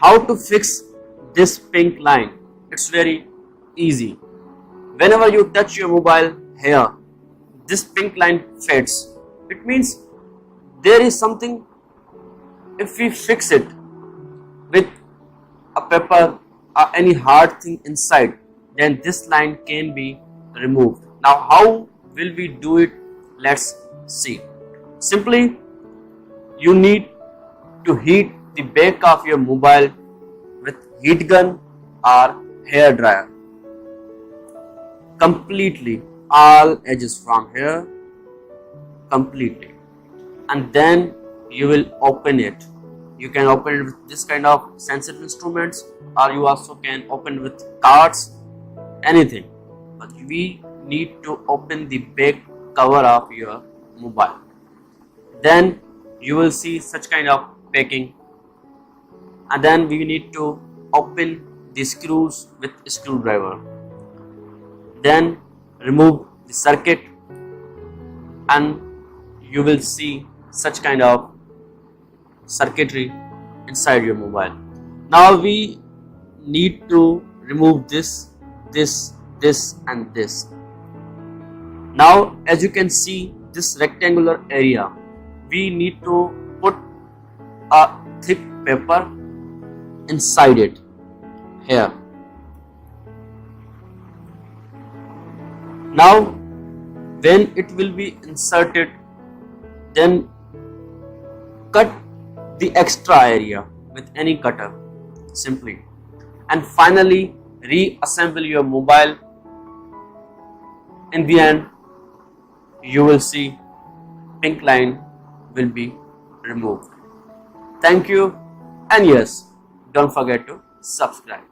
How to fix this pink line? It's very easy. Whenever you touch your mobile here, this pink line fades. It means there is something. If we fix it with a paper or any hard thing inside, then this line can be removed. Now how will we do it? Let's see. Simply, you need to heat the back of your mobile with heat gun or hair dryer completely, all edges from here completely, and then you will open it. You can open it with this kind of sensitive instruments, or you also can open with cards, anything, but we need to open the back cover of your mobile. Then you will see such kind of packing, and then we need to open the screws with a screwdriver. Then remove the circuit, and you will see such kind of circuitry inside your mobile. Now we need to remove this and this. Now as you can see, this rectangular area, we need to put a thick paper inside it here. Now when it will be inserted, then cut the extra area with any cutter simply, and finally reassemble your mobile. In the end, you will see pink line will be removed. Thank you, and yes, don't forget to subscribe.